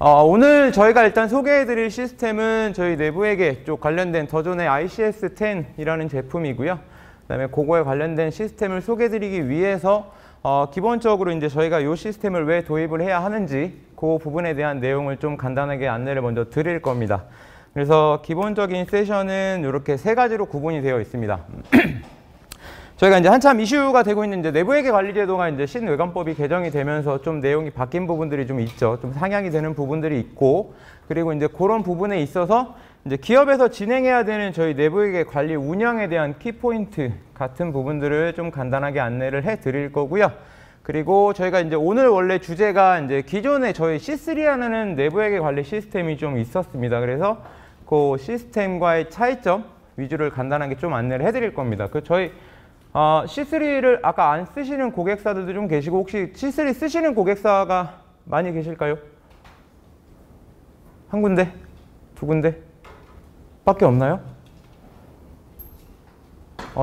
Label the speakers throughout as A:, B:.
A: 오늘 저희가 일단 소개해드릴 시스템은 저희 내부회계 쪽 관련된 더존의 ICS-10이라는 제품이고요. 그다음에 그거에 관련된 시스템을 소개해드리기 위해서 기본적으로 이제 저희가 이 시스템을 왜 도입을 해야 하는지 그 부분에 대한 내용을 좀 간단하게 안내를 먼저 드릴 겁니다. 그래서 기본적인 세션은 이렇게 세 가지로 구분이 되어 있습니다. 저희가 이제 한참 이슈가 되고 있는 이제 내부회계 관리 제도가 이제 신외관법이 개정이 되면서 좀 내용이 바뀐 부분들이 좀 있죠. 좀 상향이 되는 부분들이 있고, 그리고 이제 그런 부분에 있어서 이제 기업에서 진행해야 되는 저희 내부회계 관리 운영에 대한 키포인트 같은 부분들을 좀 간단하게 안내를 해 드릴 거고요. 그리고 저희가 이제 오늘 원래 주제가 이제 기존에 저희 C3라는 내부회계 관리 시스템이 좀 있었습니다. 그래서 그 시스템과의 차이점 위주를 간단하게 좀 안내를 해 드릴 겁니다. 저희 C3를 아까 안 쓰시는 고객사들도 좀 계시고, 혹시 C3 쓰시는 고객사가 많이 계실까요? 한 군데? 두 군데? 밖에 없나요?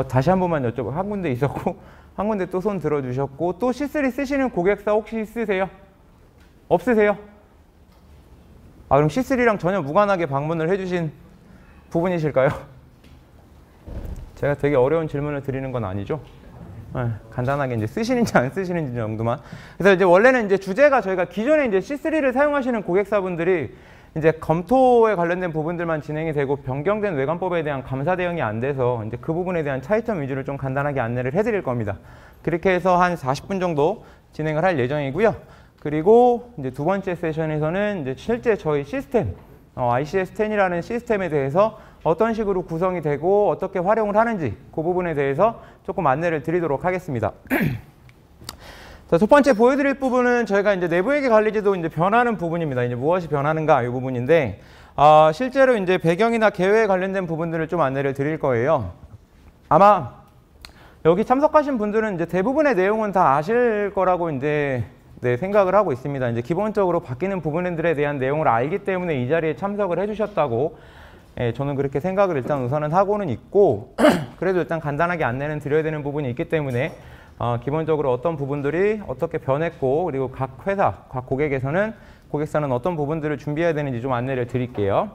A: 다시 한 번만 여쭤봐요. 한 군데 있었고, 한 군데 또 손 들어주셨고, 또 C3 쓰시는 고객사 혹시 있으세요? 없으세요? 그럼 C3랑 전혀 무관하게 방문을 해주신 부분이실까요? 제가 되게 어려운 질문을 드리는 건 아니죠? 간단하게 이제 쓰시는지 안 쓰시는지 정도만. 그래서 이제 원래는 이제 주제가 저희가 기존에 이제 C3를 사용하시는 고객사분들이 이제 검토에 관련된 부분들만 진행이 되고 변경된 외관법에 대한 감사 대응이 안 돼서 이제 그 부분에 대한 차이점 위주를 좀 간단하게 안내를 해드릴 겁니다. 그렇게 해서 한 40분 정도 진행을 할 예정이고요. 그리고 이제 두 번째 세션에서는 이제 실제 저희 시스템, ICS-10이라는 시스템에 대해서 어떤 식으로 구성이 되고 어떻게 활용을 하는지 그 부분에 대해서 조금 안내를 드리도록 하겠습니다. 자, 첫 번째 보여드릴 부분은 저희가 이제 내부회계 관리제도 이제 변하는 부분입니다. 이제 무엇이 변하는가 이 부분인데, 실제로 이제 배경이나 계획에 관련된 부분들을 좀 안내를 드릴 거예요. 아마 여기 참석하신 분들은 이제 대부분의 내용은 다 아실 거라고 이제 생각을 하고 있습니다. 이제 기본적으로 바뀌는 부분들에 대한 내용을 알기 때문에 이 자리에 참석을 해주셨다고. 저는 그렇게 생각을 일단 우선은 하고는 있고, 그래도 일단 간단하게 안내는 드려야 되는 부분이 있기 때문에 기본적으로 어떤 부분들이 어떻게 변했고, 그리고 각 회사, 각 고객사는 어떤 부분들을 준비해야 되는지 좀 안내를 드릴게요.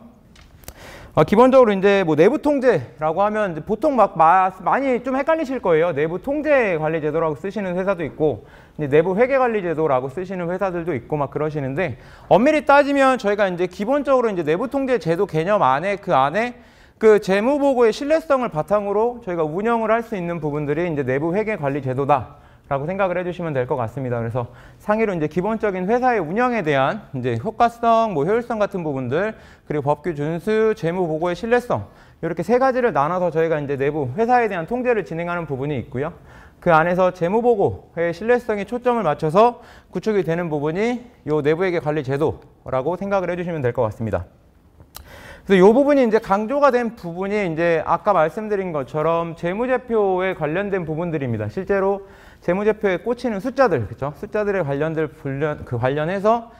A: 기본적으로 이제 뭐 내부 통제라고 하면 이제 보통 많이 좀 헷갈리실 거예요. 내부 통제 관리 제도라고 쓰시는 회사도 있고, 이제 내부 회계 관리 제도라고 쓰시는 회사들도 있고 막 그러시는데, 엄밀히 따지면 저희가 이제 기본적으로 이제 내부 통제 제도 개념 안에 그 재무 보고의 신뢰성을 바탕으로 저희가 운영을 할 수 있는 부분들이 이제 내부 회계 관리 제도다. 라고 생각을 해주시면 될 것 같습니다. 그래서 상위로 이제 기본적인 회사의 운영에 대한 이제 효과성, 효율성 같은 부분들, 그리고 법규 준수, 재무 보고의 신뢰성, 이렇게 세 가지를 나눠서 저희가 이제 내부 회사에 대한 통제를 진행하는 부분이 있고요. 그 안에서 재무 보고의 신뢰성에 초점을 맞춰서 구축이 되는 부분이 이 내부회계 관리 제도라고 생각을 해주시면 될 것 같습니다. 그래서 이 부분이 이제 강조가 된 부분이 이제 아까 말씀드린 것처럼 재무제표에 관련된 부분들입니다. 실제로 재무제표에 꽂히는 숫자들, 그렇죠? 숫자들에 관련해서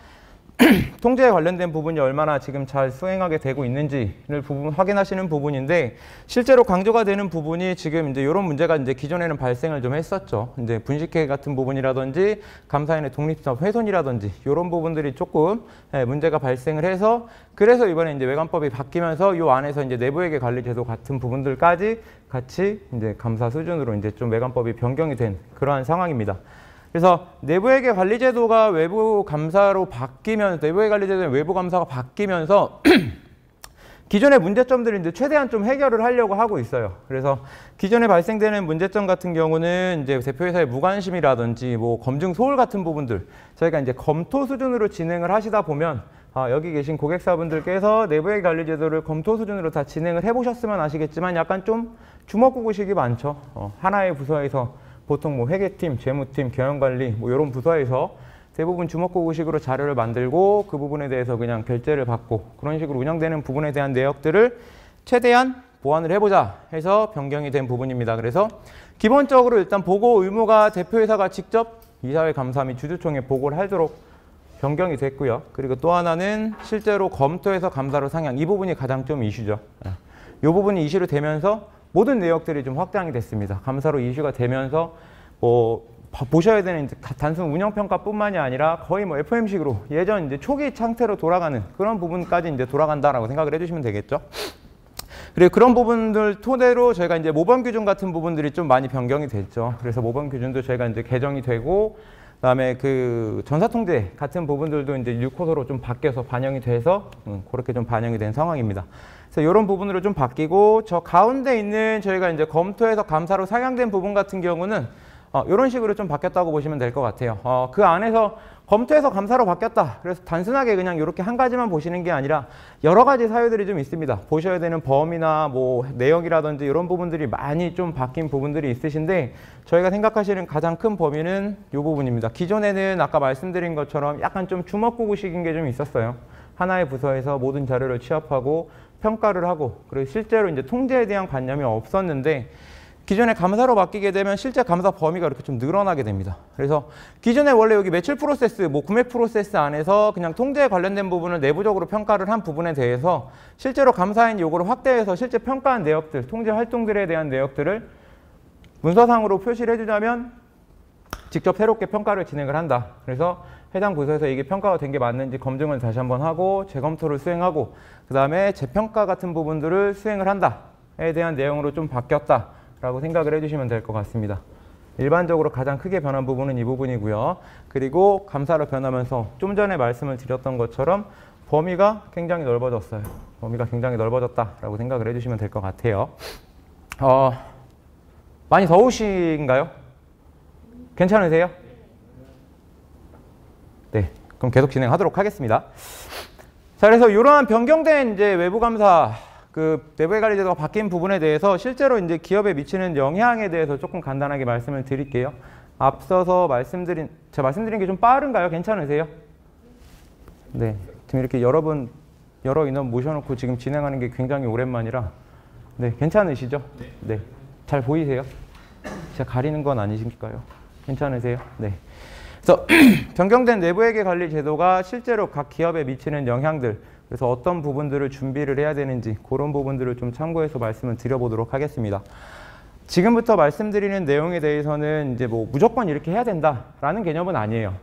A: 통제에 관련된 부분이 얼마나 지금 잘 수행하게 되고 있는지를 확인하시는 부분인데, 실제로 강조가 되는 부분이 지금 이제 이런 문제가 이제 기존에는 발생을 좀 했었죠. 이제 분식회 같은 부분이라든지 감사인의 독립성 훼손이라든지 이런 부분들이 조금 문제가 발생을 해서, 그래서 이번에 이제 외관법이 바뀌면서 이 안에서 이제 내부회계 관리 제도 같은 부분들까지 같이 이제 감사 수준으로 이제 좀 외관법이 변경이 된 그러한 상황입니다. 그래서 내부회계 관리 제도가 외부 감사로 내부회계 관리 제도의 외부 감사가 바뀌면서 기존의 문제점들을 이제 최대한 좀 해결을 하려고 하고 있어요. 그래서 기존에 발생되는 문제점 같은 경우는 이제 대표회사의 무관심이라든지 검증 소홀 같은 부분들, 저희가 이제 검토 수준으로 진행을 하시다 보면 여기 계신 고객사분들께서 내부회계 관리 제도를 검토 수준으로 다 진행을 해보셨으면 아시겠지만 약간 좀 주먹구구식이 많죠. 하나의 부서에서 보통 회계팀, 재무팀, 경영관리 이런 부서에서 대부분 주먹구구식으로 자료를 만들고 그 부분에 대해서 그냥 결제를 받고 그런 식으로 운영되는 부분에 대한 내역들을 최대한 보완을 해보자 해서 변경이 된 부분입니다. 그래서 기본적으로 일단 보고 의무가 대표회사가 직접 이사회 감사 및 주주총회 보고를 하도록 변경이 됐고요. 그리고 또 하나는 실제로 검토해서 감사로 상향, 이 부분이 가장 좀 이슈죠. 이 부분이 이슈로 되면서 모든 내역들이 좀 확장이 됐습니다. 감사로 이슈가 되면서 보셔야 되는 이제 단순 운영평가뿐만이 아니라 거의 뭐 FM식으로 예전 이제 초기 상태로 돌아가는 그런 부분까지 이제 돌아간다라고 생각을 해주시면 되겠죠. 그리고 그런 부분들 토대로 저희가 이제 모범 기준 같은 부분들이 좀 많이 변경이 됐죠. 그래서 모범 기준도 저희가 이제 개정이 되고, 그다음에 그 전사통제 같은 부분들도 이제 6호소로 좀 바뀌어서 반영이 돼서 그렇게 좀 반영이 된 상황입니다. 그래서 이런 부분으로 좀 바뀌고, 저 가운데 있는 저희가 이제 검토해서 감사로 상향된 부분 같은 경우는 이런 식으로 좀 바뀌었다고 보시면 될 것 같아요. 그 안에서 검토해서 감사로 바뀌었다. 그래서 단순하게 그냥 이렇게 한 가지만 보시는 게 아니라 여러 가지 사유들이 좀 있습니다. 보셔야 되는 범위나 뭐 내역이라든지 이런 부분들이 많이 좀 바뀐 부분들이 있으신데, 저희가 생각하시는 가장 큰 범위는 이 부분입니다. 기존에는 아까 말씀드린 것처럼 약간 좀 주먹구구식인 게 좀 있었어요. 하나의 부서에서 모든 자료를 취합하고 평가를 하고, 그리고 실제로 이제 통제에 대한 관념이 없었는데, 기존에 감사로 바뀌게 되면 실제 감사 범위가 이렇게 좀 늘어나게 됩니다. 그래서 기존에 원래 여기 매출 프로세스, 뭐 구매 프로세스 안에서 그냥 통제에 관련된 부분을 내부적으로 평가를 한 부분에 대해서 실제로 감사인 요구를 확대해서 실제 평가한 내역들, 통제 활동들에 대한 내역들을 문서상으로 표시를 해주자면 직접 새롭게 평가를 진행을 한다. 그래서 해당 부서에서 이게 평가가 된 게 맞는지 검증을 다시 한번 하고 재검토를 수행하고, 그 다음에 재평가 같은 부분들을 수행을 한다에 대한 내용으로 좀 바뀌었다 라고 생각을 해주시면 될 것 같습니다. 일반적으로 가장 크게 변한 부분은 이 부분이고요. 그리고 감사로 변하면서 좀 전에 말씀을 드렸던 것처럼 범위가 굉장히 넓어졌어요. 범위가 굉장히 넓어졌다라고 생각을 해주시면 될 것 같아요. 많이 더우신가요? 괜찮으세요? 네, 그럼 계속 진행하도록 하겠습니다. 자, 그래서 이러한 변경된 이제 외부 감사, 그 내부의 관리 제도가 바뀐 부분에 대해서 실제로 이제 기업에 미치는 영향에 대해서 조금 간단하게 말씀을 드릴게요. 앞서서 제가 말씀드린 게 좀 빠른가요? 괜찮으세요? 네, 지금 이렇게 여러 인원 모셔놓고 지금 진행하는 게 굉장히 오랜만이라, 네, 괜찮으시죠? 네, 잘 보이세요? 제가 가리는 건 아니실까요? 괜찮으세요? 네. 그래서 변경된 내부회계 관리 제도가 실제로 각 기업에 미치는 영향들, 그래서 어떤 부분들을 준비를 해야 되는지 그런 부분들을 좀 참고해서 말씀을 드려보도록 하겠습니다. 지금부터 말씀드리는 내용에 대해서는 이제 뭐 무조건 이렇게 해야 된다라는 개념은 아니에요.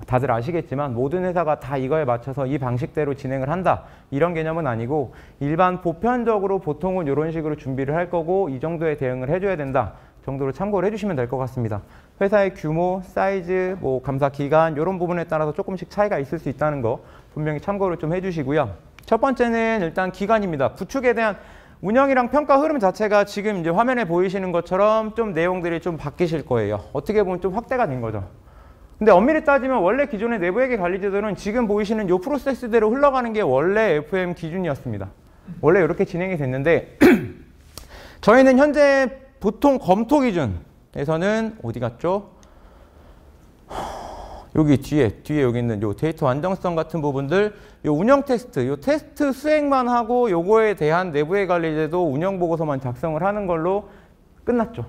A: 다들 아시겠지만 모든 회사가 다 이거에 맞춰서 이 방식대로 진행을 한다 이런 개념은 아니고, 일반 보편적으로 보통은 이런 식으로 준비를 할 거고 이 정도의 대응을 해줘야 된다 정도로 참고를 해주시면 될 것 같습니다. 회사의 규모, 사이즈, 뭐 감사 기간 이런 부분에 따라서 조금씩 차이가 있을 수 있다는 거 분명히 참고를 좀 해주시고요. 첫 번째는 일단 기간입니다. 구축에 대한 운영이랑 평가 흐름 자체가 지금 이제 화면에 보이시는 것처럼 좀 내용들이 좀 바뀌실 거예요. 어떻게 보면 좀 확대가 된 거죠. 근데 엄밀히 따지면 원래 기존의 내부회계 관리 제도는 지금 보이시는 이 프로세스대로 흘러가는 게 원래 FM 기준이었습니다. 원래 이렇게 진행이 됐는데 저희는 현재 보통 검토 기준에서는 어디 갔죠? 여기 뒤에 여기 있는 요 데이터 안정성 같은 부분들, 요 운영 테스트, 요 테스트 수행만 하고 요거에 대한 내부의 관리제도 운영 보고서만 작성을 하는 걸로 끝났죠.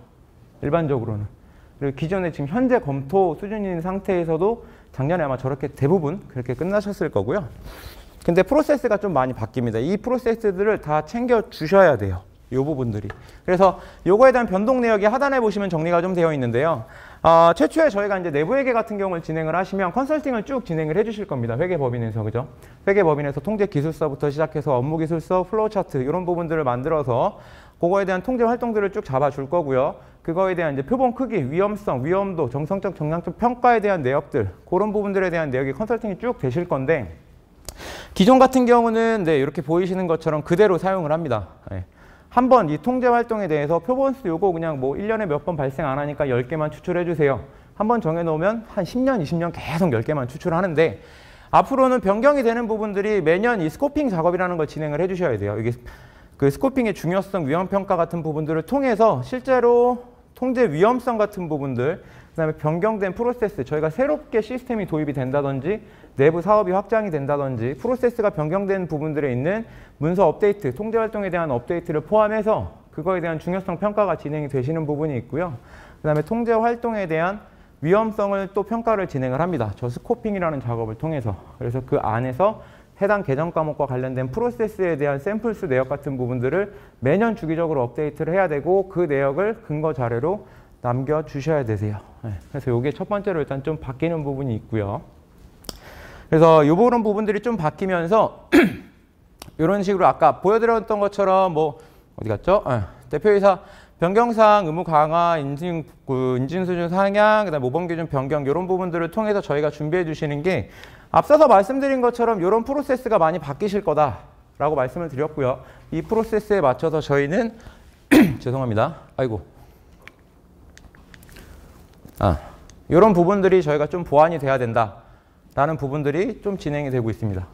A: 일반적으로는. 그리고 기존에 지금 현재 검토 수준인 상태에서도 작년에 아마 저렇게 대부분 그렇게 끝나셨을 거고요. 근데 프로세스가 좀 많이 바뀝니다. 이 프로세스들을 다 챙겨 주셔야 돼요. 이 부분들이. 그래서 요거에 대한 변동 내역이 하단에 보시면 정리가 좀 되어 있는데요. 최초에 저희가 이제 내부회계 같은 경우를 진행을 하시면 컨설팅을 쭉 진행을 해주실 겁니다. 회계법인에서, 그죠? 회계법인에서 통제기술서부터 시작해서 업무기술서, 플로우차트 이런 부분들을 만들어서 그거에 대한 통제 활동들을 쭉 잡아줄 거고요. 그거에 대한 이제 표본 크기, 위험성, 위험도, 정성적, 정량적 평가에 대한 내역들, 그런 부분들에 대한 내역이 컨설팅이 쭉 되실 건데, 기존 같은 경우는 네, 이렇게 보이시는 것처럼 그대로 사용을 합니다. 네. 한번 이 통제 활동에 대해서 표본수 요거 그냥 뭐 1년에 몇 번 발생 안 하니까 10개만 추출해 주세요. 한번 정해놓으면 한 10년, 20년 계속 10개만 추출하는데, 앞으로는 변경이 되는 부분들이 매년 이 스코핑 작업이라는 걸 진행을 해 주셔야 돼요. 이게 그 스코핑의 중요성, 위험평가 같은 부분들을 통해서 실제로 통제 위험성 같은 부분들, 그 다음에 변경된 프로세스, 저희가 새롭게 시스템이 도입이 된다든지 내부 사업이 확장이 된다든지 프로세스가 변경된 부분들에 있는 문서 업데이트, 통제 활동에 대한 업데이트를 포함해서 그거에 대한 중요성 평가가 진행이 되시는 부분이 있고요. 그 다음에 통제 활동에 대한 위험성을 또 평가를 진행을 합니다. 저 스코핑이라는 작업을 통해서. 그래서 그 안에서 해당 개정 과목과 관련된 프로세스에 대한 샘플수 내역 같은 부분들을 매년 주기적으로 업데이트를 해야 되고, 그 내역을 근거 자료로 남겨주셔야 되세요. 그래서 이게 첫 번째로 일단 좀 바뀌는 부분이 있고요. 그래서 이런 부분들이 좀 바뀌면서 이런 식으로 아까 보여드렸던 것처럼 뭐 어디 갔죠? 대표이사 변경사항 의무 강화, 인증 수준 상향, 그다음 모범 기준 변경 이런 부분들을 통해서 저희가 준비해 주시는 게 앞서서 말씀드린 것처럼 이런 프로세스가 많이 바뀌실 거다라고 말씀을 드렸고요. 이 프로세스에 맞춰서 저희는 죄송합니다. 이런 부분들이 저희가 좀 보완이 돼야 된다라는 부분들이 좀 진행이 되고 있습니다.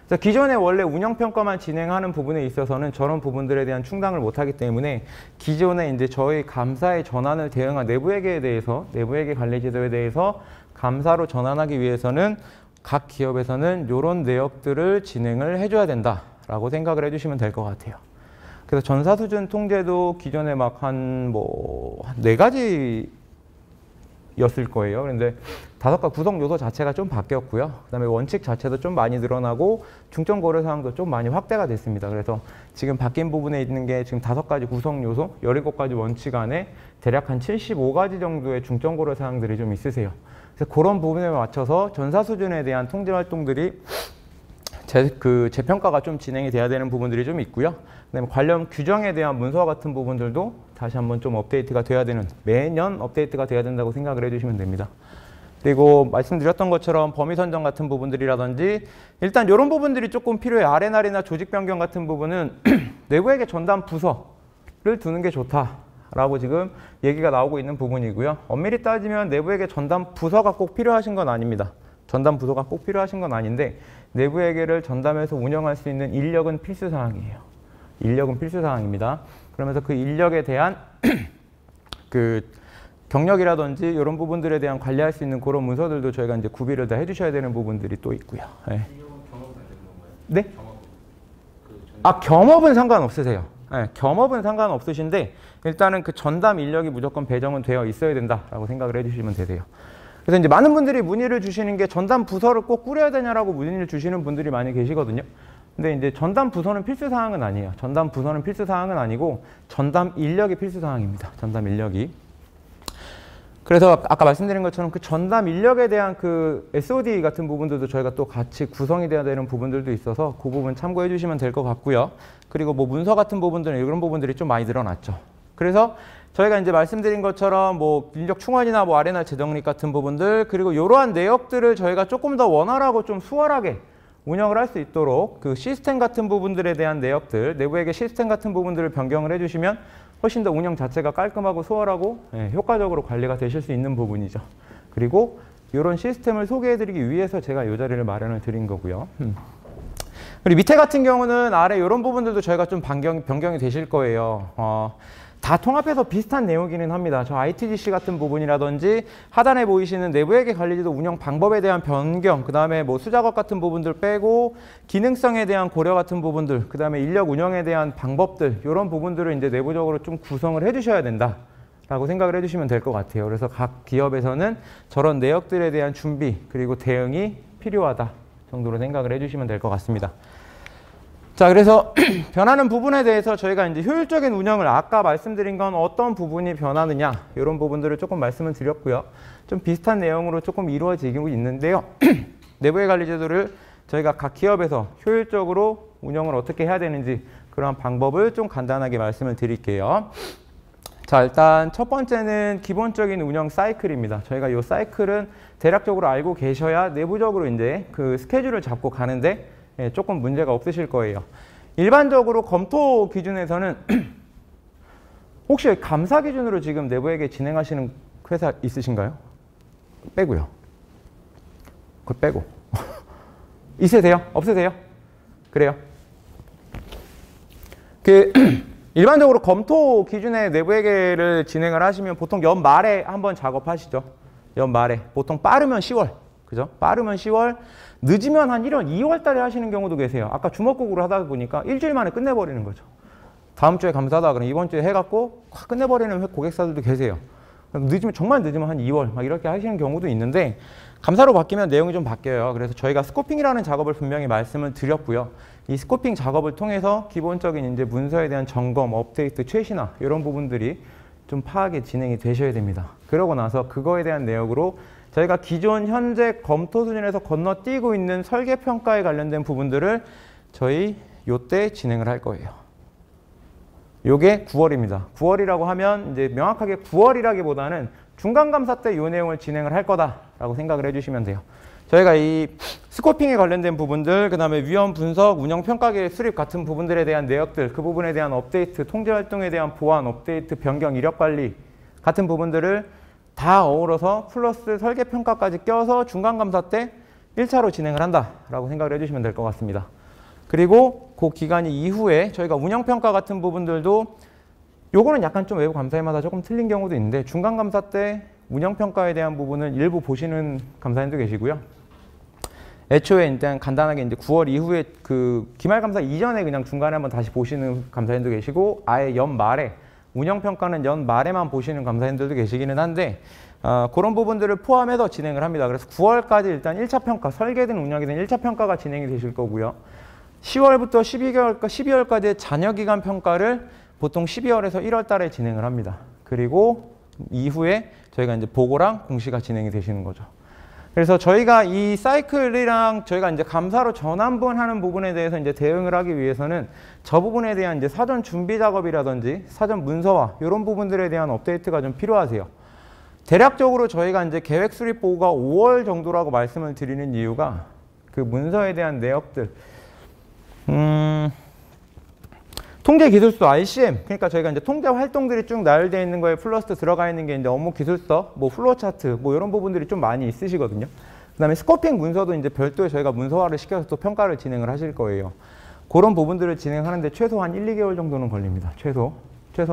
A: 그래서 기존에 원래 운영평가만 진행하는 부분에 있어서는 저런 부분들에 대한 충당을 못하기 때문에 기존에 이제 저희 감사의 전환을 대응한 내부회계에 대해서, 내부회계 관리제도에 대해서 감사로 전환하기 위해서는 각 기업에서는 이런 내역들을 진행을 해줘야 된다라고 생각을 해주시면 될 것 같아요. 그래서 전사수준 통제도 기존에 막 한 4가지 였을 거예요. 그런데 5가 구성 요소 자체가 좀 바뀌었고요. 그다음에 원칙 자체도 좀 많이 늘어나고 중점 고려 사항도 좀 많이 확대가 됐습니다. 그래서 지금 바뀐 부분에 있는 게 지금 5가지 구성 요소, 17가지 원칙 안에 대략 한 75가지 정도의 중점 고려 사항들이 좀 있으세요. 그래서 그런 부분에 맞춰서 전사 수준에 대한 통제 활동들이 재평가가 좀 진행이 돼야 되는 부분들이 좀 있고요. 그다음에 관련 규정에 대한 문서와 같은 부분들도 다시 한번 좀 업데이트가 돼야 되는, 매년 업데이트가 돼야 된다고 생각을 해주시면 됩니다. 그리고 말씀드렸던 것처럼 범위 선정 같은 부분들이라든지 일단 이런 부분들이 조금 필요해요. R&R이나 조직 변경 같은 부분은 내부에게 전담 부서를 두는 게 좋다라고 지금 얘기가 나오고 있는 부분이고요. 엄밀히 따지면 내부에게 전담 부서가 꼭 필요하신 건 아닙니다. 전담 부서가 꼭 필요하신 건 아닌데 내부회계를 전담해서 운영할 수 있는 인력은 필수사항이에요. 인력은 필수사항입니다. 그러면서 그 인력에 대한 경력이라든지 이런 부분들에 대한 관리할 수 있는 그런 문서들도 저희가 이제 구비를 다 해주셔야 되는 부분들이 또 있고요. 네. 네? 겸업은 상관없으세요. 네, 겸업은 상관없으신데 일단은 그 전담 인력이 무조건 배정은 되어 있어야 된다라고 생각을 해주시면 되세요. 그래서 이제 많은 분들이 문의를 주시는 게 전담 부서를 꼭 꾸려야 되냐라고 문의를 주시는 분들이 많이 계시거든요. 근데 이제 전담 부서는 필수 사항은 아니에요. 전담 부서는 필수 사항은 아니고 전담 인력이 필수 사항입니다. 전담 인력이. 그래서 아까 말씀드린 것처럼 그 전담 인력에 대한 그 SOD 같은 부분들도 저희가 또 같이 구성이 돼야 되는 부분들도 있어서 그 부분 참고해 주시면 될 것 같고요. 그리고 뭐 문서 같은 부분들은 이런 부분들이 좀 많이 늘어났죠. 그래서 저희가 이제 말씀드린 것처럼 뭐 인력 충원이나 뭐 R&R 재정립 같은 부분들 그리고 이러한 내역들을 저희가 조금 더 원활하고 좀 수월하게 운영을 할 수 있도록 그 시스템 같은 부분들에 대한 내역들, 내부에게 시스템 같은 부분들을 변경을 해주시면 훨씬 더 운영 자체가 깔끔하고 수월하고 효과적으로 관리가 되실 수 있는 부분이죠. 그리고 이런 시스템을 소개해드리기 위해서 제가 이 자리를 마련을 드린 거고요. 그리고 밑에 같은 경우는 아래 이런 부분들도 저희가 좀 변경이 되실 거예요. 다 통합해서 비슷한 내용이긴 합니다. 저 ITGC 같은 부분이라든지 하단에 보이시는 내부회계 관리제도 운영 방법에 대한 변경, 그 다음에 뭐 수작업 같은 부분들 빼고 기능성에 대한 고려 같은 부분들, 그 다음에 인력 운영에 대한 방법들 이런 부분들을 이제 내부적으로 좀 구성을 해주셔야 된다라고 생각을 해주시면 될 것 같아요. 그래서 각 기업에서는 저런 내역들에 대한 준비 그리고 대응이 필요하다 정도로 생각을 해주시면 될 것 같습니다. 자, 그래서 변하는 부분에 대해서 저희가 이제 효율적인 운영을 아까 말씀드린 건 어떤 부분이 변하느냐 이런 부분들을 조금 말씀을 드렸고요. 좀 비슷한 내용으로 조금 이루어지고 있는데요. 내부의 관리 제도를 저희가 각 기업에서 효율적으로 운영을 어떻게 해야 되는지 그런 방법을 좀 간단하게 말씀을 드릴게요. 자, 일단 첫 번째는 기본적인 운영 사이클입니다. 저희가 이 사이클은 대략적으로 알고 계셔야 내부적으로 이제 그 스케줄을 잡고 가는데 조금 문제가 없으실 거예요. 일반적으로 검토 기준에서는 혹시 감사 기준으로 지금 내부회계 진행하시는 회사 있으신가요? 빼고요. 그거 빼고. 있으세요? 없으세요? 그래요. 일반적으로 검토 기준의 내부회계를 진행을 하시면 보통 연말에 한번 작업하시죠. 연말에. 보통 빠르면 10월. 그죠? 빠르면 10월. 늦으면 한 1월, 2월 달에 하시는 경우도 계세요. 아까 주먹국으로 하다 보니까 일주일 만에 끝내버리는 거죠. 다음 주에 감사하다 그러면 이번 주에 해갖고 확 끝내버리는 고객사들도 계세요. 늦으면, 정말 늦으면 한 2월 막 이렇게 하시는 경우도 있는데 감사로 바뀌면 내용이 좀 바뀌어요. 그래서 저희가 스코핑이라는 작업을 분명히 말씀을 드렸고요. 이 스코핑 작업을 통해서 기본적인 이제 문서에 대한 점검, 업데이트, 최신화 이런 부분들이 좀 파악이 진행이 되셔야 됩니다. 그러고 나서 그거에 대한 내역으로 저희가 기존 현재 검토 수준에서 건너뛰고 있는 설계평가에 관련된 부분들을 저희 요때 진행을 할 거예요. 요게 9월입니다. 9월이라고 하면 이제 명확하게 9월이라기보다는 중간감사 때 요 내용을 진행을 할 거다라고 생각을 해주시면 돼요. 저희가 이 스코핑에 관련된 부분들, 그 다음에 위험 분석, 운영평가 계획 수립 같은 부분들에 대한 내역들, 그 부분에 대한 업데이트, 통제활동에 대한 보완, 업데이트, 변경, 이력관리 같은 부분들을 다 어우러서 플러스 설계평가까지 껴서 중간감사 때 1차로 진행을 한다라고 생각을 해주시면 될 것 같습니다. 그리고 그 기간 이후에 저희가 운영평가 같은 부분들도 요거는 약간 좀 외부 감사인마다 조금 틀린 경우도 있는데 중간감사 때 운영평가에 대한 부분은 일부 보시는 감사인도 계시고요. 애초에 일단 간단하게 이제 9월 이후에 그 기말감사 이전에 그냥 중간에 한번 다시 보시는 감사인도 계시고 아예 연말에 운영평가는 연말에만 보시는 감사인들도 계시기는 한데 그런 부분들을 포함해서 진행을 합니다. 그래서 9월까지 일단 1차 평가, 설계든 운영이든 1차 평가가 진행이 되실 거고요. 10월부터 12월까지의 잔여기간 평가를 보통 12월에서 1월 달에 진행을 합니다. 그리고 이후에 저희가 이제 보고랑 공시가 진행이 되시는 거죠. 그래서 저희가 이 사이클이랑 저희가 이제 감사로 전환분하는 부분에 대해서 이제 대응을 하기 위해서는 저 부분에 대한 이제 사전 준비 작업이라든지 사전 문서화 이런 부분들에 대한 업데이트가 좀 필요하세요. 대략적으로 저희가 이제 계획 수립 보고가 5월 정도라고 말씀을 드리는 이유가 그 문서에 대한 내역들, 통제 기술서 RCM, 그러니까 저희가 이제 통제 활동들이 쭉 나열되어 있는 거에 플러스 들어가 있는 게 이제 업무 기술서, 뭐 플로우 차트, 뭐 이런 부분들이 좀 많이 있으시거든요. 그다음에 스코핑 문서도 이제 별도의 저희가 문서화를 시켜서 또 평가를 진행을 하실 거예요. 그런 부분들을 진행하는데 최소 한 1, 2개월 정도는 걸립니다. 최소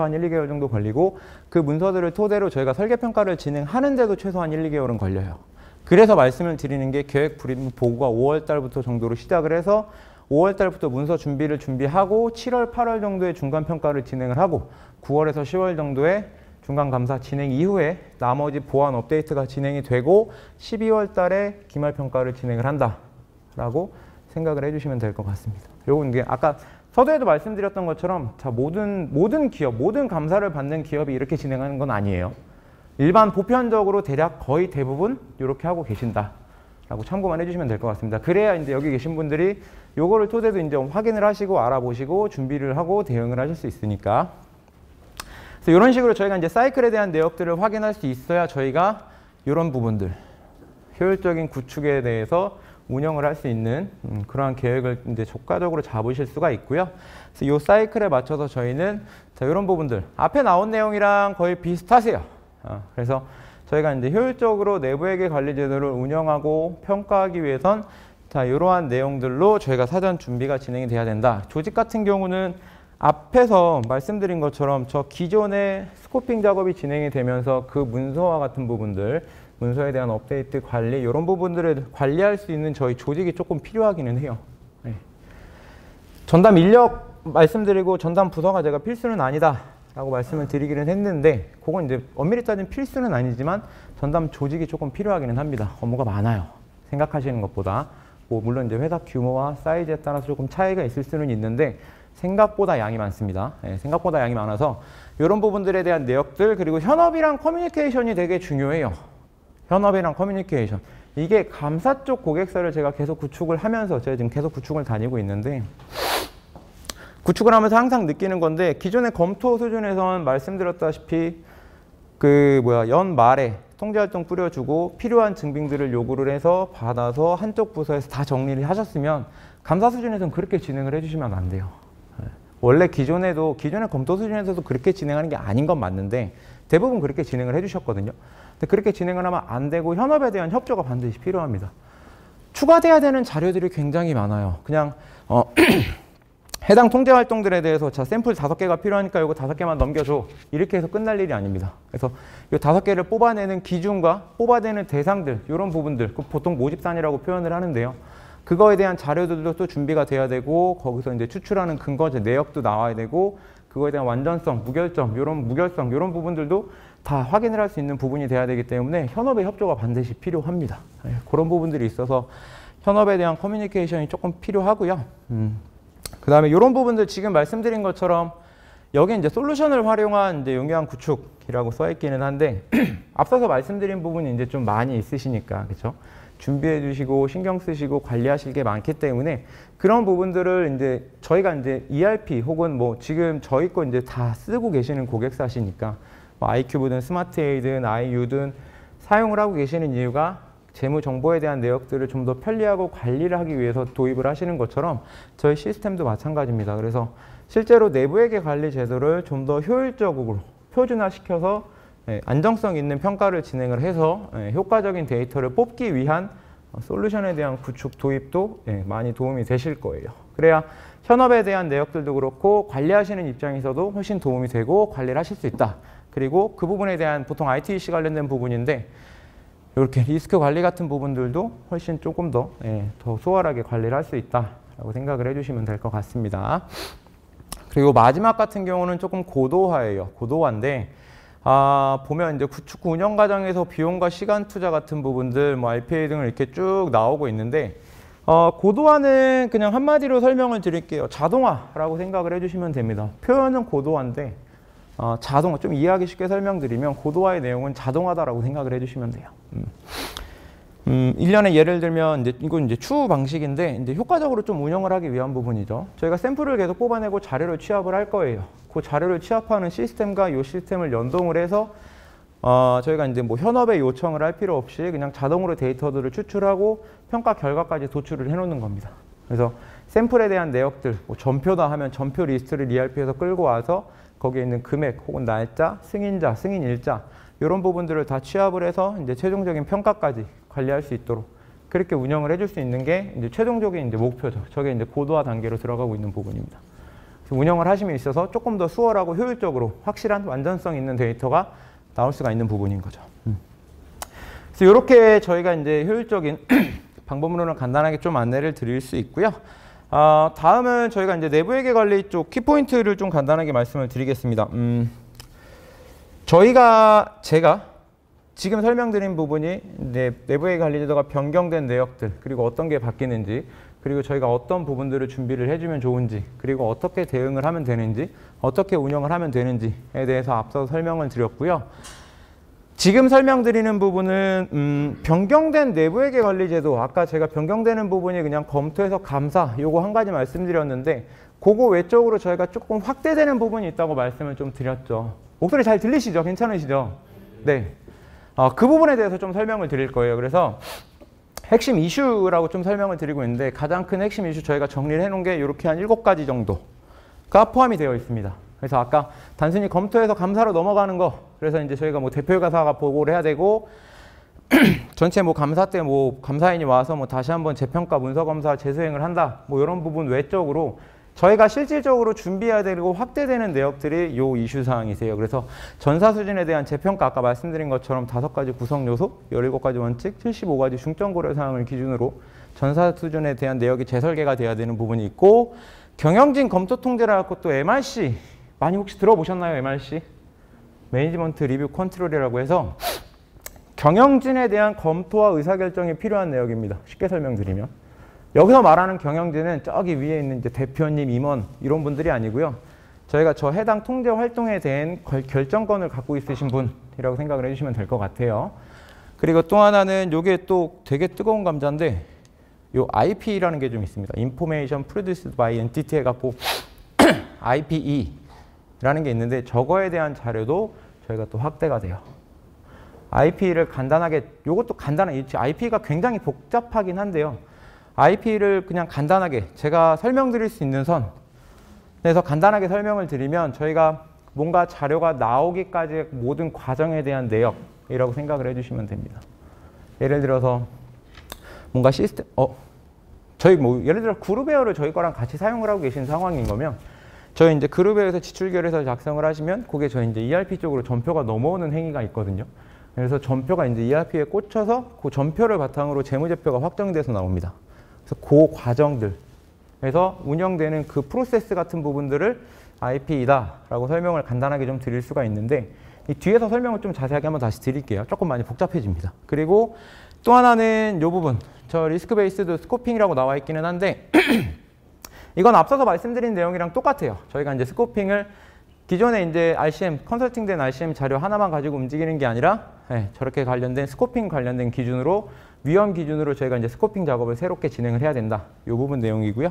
A: 한 1, 2개월 정도 걸리고 그 문서들을 토대로 저희가 설계 평가를 진행하는데도 최소 한 1, 2개월은 걸려요. 그래서 말씀을 드리는 게 계획 불입 보고가 5월 달부터 정도로 시작을 해서 5월 달부터 문서 준비를 준비하고 7월, 8월 정도에 중간평가를 진행을 하고 9월에서 10월 정도에 중간감사 진행 이후에 나머지 보완 업데이트가 진행이 되고 12월 달에 기말평가를 진행을 한다라고 생각을 해주시면 될 것 같습니다. 요건 이게 아까 서두에도 말씀드렸던 것처럼 자, 모든 기업, 모든 감사를 받는 기업이 이렇게 진행하는 건 아니에요. 일반 보편적으로 대략 거의 대부분 이렇게 하고 계신다. 라고 참고만 해주시면 될 것 같습니다. 그래야 이제 여기 계신 분들이 요거를 토대로 이제 확인을 하시고 알아보시고 준비를 하고 대응을 하실 수 있으니까. 그래서 이런 식으로 저희가 이제 사이클에 대한 내역들을 확인할 수 있어야 저희가 이런 부분들, 효율적인 구축에 대해서 운영을 할 수 있는 그러한 계획을 이제 족가적으로 잡으실 수가 있고요. 그래서 이 사이클에 맞춰서 저희는 자, 이런 부분들 앞에 나온 내용이랑 거의 비슷하세요. 그래서 저희가 이제 효율적으로 내부회계 관리 제도를 운영하고 평가하기 위해선 자, 이러한 내용들로 저희가 사전 준비가 진행이 돼야 된다. 조직 같은 경우는 앞에서 말씀드린 것처럼 저 기존의 스코핑 작업이 진행이 되면서 그 문서와 같은 부분들, 문서에 대한 업데이트 관리 이런 부분들을 관리할 수 있는 저희 조직이 조금 필요하기는 해요. 네. 전담 인력 말씀드리고 전담 부서가 제가 필수는 아니다. 라고 말씀을 드리기는 했는데 그건 이제 엄밀히 따지면 필수는 아니지만 전담 조직이 조금 필요하기는 합니다. 업무가 많아요. 생각하시는 것보다. 뭐 물론 이제 회사 규모와 사이즈에 따라서 조금 차이가 있을 수는 있는데 생각보다 양이 많습니다. 네, 생각보다 양이 많아서 이런 부분들에 대한 내역들 그리고 현업이랑 커뮤니케이션이 되게 중요해요. 현업이랑 커뮤니케이션. 이게 감사 쪽 고객사를 제가 계속 구축을 하면서 제가 지금 계속 구축을 다니고 있는데 구축을 하면서 항상 느끼는 건데 기존의 검토 수준에선 말씀드렸다시피 연말에 통제활동 뿌려주고 필요한 증빙들을 요구를 해서 받아서 한쪽 부서에서 다 정리를 하셨으면 감사 수준에서는 그렇게 진행을 해주시면 안 돼요. 원래 기존의 검토 수준에서도 그렇게 진행하는 게 아닌 건 맞는데 대부분 그렇게 진행을 해주셨거든요. 근데 그렇게 진행을 하면 안 되고 현업에 대한 협조가 반드시 필요합니다. 추가돼야 되는 자료들이 굉장히 많아요. 그냥 해당 통제 활동들에 대해서 자 샘플 5개가 필요하니까 이거 5개만 넘겨줘. 이렇게 해서 끝날 일이 아닙니다. 그래서 이 5개를 뽑아내는 기준과 뽑아내는 대상들 이런 부분들 보통 모집단이라고 표현을 하는데요. 그거에 대한 자료들도 또 준비가 돼야 되고 거기서 이제 추출하는 근거, 내역도 나와야 되고 그거에 대한 완전성, 무결점 이런 부분들도 다 확인을 할 수 있는 부분이 돼야 되기 때문에 현업의 협조가 반드시 필요합니다. 그런 부분들이 있어서 현업에 대한 커뮤니케이션이 조금 필요하고요. 그 다음에 이런 부분들 지금 말씀드린 것처럼 여기 이제 솔루션을 활용한 이제 용이한 구축이라고 써 있기는 한데 앞서서 말씀드린 부분이 이제 좀 많이 있으시니까 그렇죠? 준비해 주시고 신경 쓰시고 관리하실 게 많기 때문에 그런 부분들을 이제 저희가 이제 ERP 혹은 뭐 지금 저희 거 이제 다 쓰고 계시는 고객사시니까 뭐 iQ든 스마트A든 IU든 사용을 하고 계시는 이유가 재무 정보에 대한 내역들을 좀 더 편리하고 관리를 하기 위해서 도입을 하시는 것처럼 저희 시스템도 마찬가지입니다. 그래서 실제로 내부회계 관리 제도를 좀 더 효율적으로 표준화시켜서 안정성 있는 평가를 진행을 해서 효과적인 데이터를 뽑기 위한 솔루션에 대한 구축 도입도 많이 도움이 되실 거예요. 그래야 현업에 대한 내역들도 그렇고 관리하시는 입장에서도 훨씬 도움이 되고 관리를 하실 수 있다. 그리고 그 부분에 대한 보통 ITC 관련된 부분인데 이렇게 리스크 관리 같은 부분들도 훨씬 조금 더 수월하게 관리를 할 수 있다라고 생각을 해주시면 될 것 같습니다. 그리고 마지막 같은 경우는 조금 고도화예요. 고도화인데 보면 이제 구축 운영 과정에서 비용과 시간 투자 같은 부분들, 뭐 RPA 등을 이렇게 쭉 나오고 있는데 고도화는 그냥 한마디로 설명을 드릴게요. 자동화라고 생각을 해주시면 됩니다. 표현은 고도화인데 자동화, 좀 이해하기 쉽게 설명드리면 고도화의 내용은 자동화다라고 생각을 해주시면 돼요. 1년에 예를 들면 이건 이제 추후 방식인데 이제 효과적으로 좀 운영을 하기 위한 부분이죠. 저희가 샘플을 계속 뽑아내고 자료를 취합을 할 거예요. 그 자료를 취합하는 시스템과 이 시스템을 연동을 해서 저희가 이제 뭐 현업에 요청을 할 필요 없이 그냥 자동으로 데이터들을 추출하고 평가 결과까지 도출을 해놓는 겁니다. 그래서 샘플에 대한 내역들, 뭐 전표다 하면 전표 리스트를 ERP에서 끌고 와서 거기에 있는 금액 혹은 날짜, 승인자, 승인일자 이런 부분들을 다 취합을 해서 이제 최종적인 평가까지 관리할 수 있도록 그렇게 운영을 해줄 수 있는 게 이제 최종적인 이제 목표죠. 저게 이제 고도화 단계로 들어가고 있는 부분입니다. 그래서 운영을 하심에 있어서 조금 더 수월하고 효율적으로 확실한 완전성 있는 데이터가 나올 수가 있는 부분인 거죠. 그래서 이렇게 저희가 이제 효율적인 방법으로는 간단하게 좀 안내를 드릴 수 있고요. 다음은 저희가 이제 내부회계 관리 쪽 키포인트를 좀 간단하게 말씀을 드리겠습니다. 제가 지금 설명드린 부분이 내부회계 관리 제도가 변경된 내역들, 그리고 어떤 게 바뀌는지, 그리고 저희가 어떤 부분들을 준비를 해주면 좋은지, 그리고 어떻게 대응을 하면 되는지, 어떻게 운영을 하면 되는지에 대해서 앞서 설명을 드렸고요. 지금 설명드리는 부분은 변경된 내부회계 관리 제도, 아까 제가 변경되는 부분이 그냥 검토해서 감사, 요거 한 가지 말씀드렸는데 그거 외적으로 저희가 조금 확대되는 부분이 있다고 말씀을 좀 드렸죠. 목소리 잘 들리시죠? 괜찮으시죠? 네. 그 부분에 대해서 좀 설명을 드릴 거예요. 그래서 핵심 이슈라고 좀 설명을 드리고 있는데 가장 큰 핵심 이슈 저희가 정리를 해놓은 게 이렇게 한 7가지 정도가 포함이 되어 있습니다. 그래서 아까 단순히 검토해서 감사로 넘어가는 거, 그래서 이제 저희가 뭐 대표이사가 보고를 해야 되고 전체 뭐 감사 때 뭐 감사인이 와서 뭐 다시 한번 재평가 문서 검사 재수행을 한다, 뭐 이런 부분 외적으로 저희가 실질적으로 준비해야 되고 확대되는 내역들이 요 이슈 사항이세요. 그래서 전사 수준에 대한 재평가, 아까 말씀드린 것처럼 5가지 구성 요소, 17가지 원칙, 75가지 중점 고려 사항을 기준으로 전사 수준에 대한 내역이 재설계가 돼야 되는 부분이 있고, 경영진 검토 통제라고 또 MRC 많이 혹시 들어보셨나요? MRC? 매니지먼트 리뷰 컨트롤이라고 해서 경영진에 대한 검토와 의사결정이 필요한 내역입니다. 쉽게 설명드리면. 여기서 말하는 경영진은 저기 위에 있는 이제 대표님, 임원 이런 분들이 아니고요. 저희가 저 해당 통제 활동에 대한 결정권을 갖고 있으신 분이라고 생각을 해주시면 될 것 같아요. 그리고 또 하나는 이게 또 되게 뜨거운 감자인데 요 IP라는 게 좀 있습니다. Information Produced by Entity 해갖고 IPE라는 게 있는데 저거에 대한 자료도 저희가 또 확대가 돼요. IP를 간단하게, 요것도 간단하게, IP가 굉장히 복잡하긴 한데요. IP를 그냥 간단하게 제가 설명드릴 수 있는 선에서 간단하게 설명을 드리면 저희가 뭔가 자료가 나오기까지의 모든 과정에 대한 내역이라고 생각을 해주시면 됩니다. 예를 들어서 뭔가 시스템, 저희 뭐 예를 들어 그룹웨어를 저희 거랑 같이 사용을 하고 계신 상황인 거면 저희 이제 그룹웨어에서 지출결에서 작성을 하시면 그게 저희 이제 ERP 쪽으로 전표가 넘어오는 행위가 있거든요. 그래서 전표가 이제 ERP에 꽂혀서 그 전표를 바탕으로 재무제표가 확정돼서 나옵니다. 그래서 그 과정들에서 운영되는 그 프로세스 같은 부분들을 IP이다라고 설명을 간단하게 좀 드릴 수가 있는데 이 뒤에서 설명을 좀 자세하게 한번 다시 드릴게요. 조금 많이 복잡해집니다. 그리고 또 하나는 이 부분, 저 리스크 베이스드 스코핑이라고 나와 있기는 한데 이건 앞서서 말씀드린 내용이랑 똑같아요. 저희가 이제 스코핑을 기존에 이제 RCM, 컨설팅된 RCM 자료 하나만 가지고 움직이는 게 아니라 저렇게 관련된 스코핑 관련된 기준으로 위험 기준으로 저희가 이제 스코핑 작업을 새롭게 진행을 해야 된다. 이 부분 내용이고요.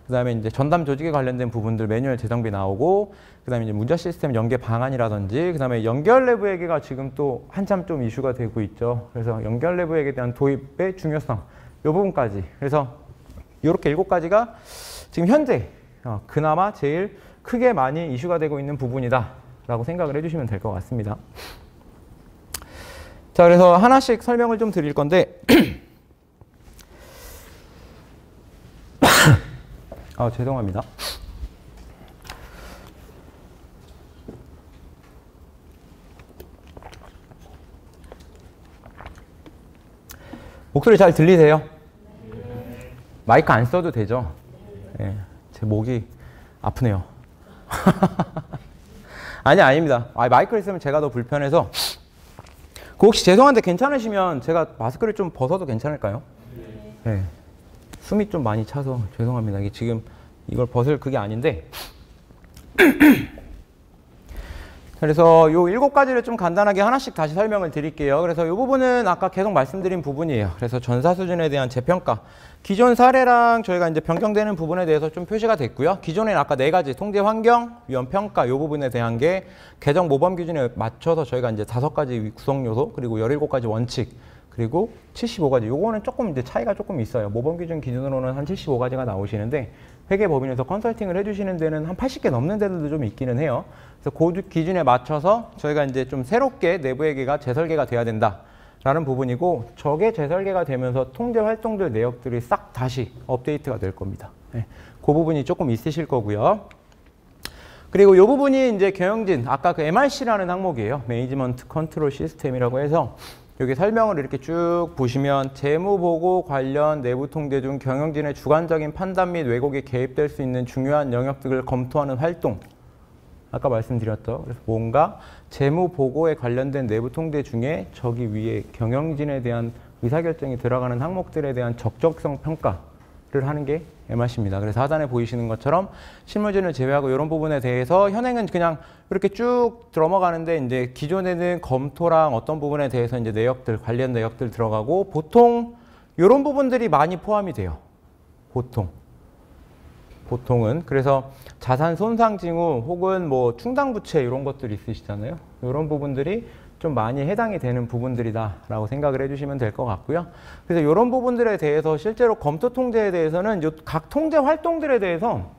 A: 그 다음에 이제 전담 조직에 관련된 부분들 매뉴얼 재정비 나오고, 그 다음에 이제 문자 시스템 연계 방안이라든지, 그 다음에 연결 내부 회계가 지금 또 한참 좀 이슈가 되고 있죠. 그래서 연결 내부 회계에 대한 도입의 중요성, 이 부분까지. 그래서 이렇게 7가지가 지금 현재 그나마 제일 크게 많이 이슈가 되고 있는 부분이다 라고 생각을 해주시면 될 것 같습니다. 자, 그래서 하나씩 설명을 좀 드릴 건데 죄송합니다. 목소리 잘 들리세요? 마이크 안 써도 되죠? 네, 제 목이 아프네요. 아닙니다. 마이크를 쓰면 제가 더 불편해서. 혹시 죄송한데 괜찮으시면 제가 마스크를 좀 벗어도 괜찮을까요? 네. 숨이 좀 많이 차서 죄송합니다. 이게 지금 이걸 벗을 그게 아닌데. 그래서 요 7가지를 좀 간단하게 하나씩 다시 설명을 드릴게요. 그래서 이 부분은 아까 계속 말씀드린 부분이에요. 그래서 전사 수준에 대한 재평가. 기존 사례랑 저희가 이제 변경되는 부분에 대해서 좀 표시가 됐고요. 기존에는 아까 4가지 통제 환경, 위험 평가 이 부분에 대한 게 개정 모범 기준에 맞춰서 저희가 이제 5가지 구성 요소, 그리고 17가지 원칙, 그리고 75가지. 요거는 조금 이제 차이가 조금 있어요. 모범 기준 기준으로는 한 75가지가 나오시는데 회계법인에서 컨설팅을 해주시는 데는 한 80개 넘는 데들도 좀 있기는 해요. 그래서 그 기준에 맞춰서 저희가 이제 좀 새롭게 내부 회계가 재설계가 돼야 된다라는 부분이고, 저게 재설계가 되면서 통제 활동들 내역들이 싹 다시 업데이트가 될 겁니다. 네. 그 부분이 조금 있으실 거고요. 그리고 이 부분이 이제 경영진, 아까 그 MRC라는 항목이에요. 매니지먼트 컨트롤 시스템이라고 해서 여기 설명을 이렇게 쭉 보시면 재무보고 관련 내부 통제 중 경영진의 주관적인 판단 및 왜곡에 개입될 수 있는 중요한 영역들을 검토하는 활동. 아까 말씀드렸죠. 그래서 뭔가 재무보고에 관련된 내부 통제 중에 저기 위에 경영진에 대한 의사결정이 들어가는 항목들에 대한 적정성 평가를 하는 게 MRC입니다. 그래서 하단에 보이시는 것처럼 실무진을 제외하고 이런 부분에 대해서 현행은 그냥 이렇게 쭉 넘어가는데, 이제 기존에는 검토랑 어떤 부분에 대해서 이제 내역들, 관련 내역들 들어가고, 보통 이런 부분들이 많이 포함이 돼요. 보통은. 그래서 자산 손상 징후 혹은 뭐 충당 부채 이런 것들이 있으시잖아요. 이런 부분들이 좀 많이 해당이 되는 부분들이다라고 생각을 해주시면 될 것 같고요. 그래서 이런 부분들에 대해서 실제로 검토 통제에 대해서는 각 통제 활동들에 대해서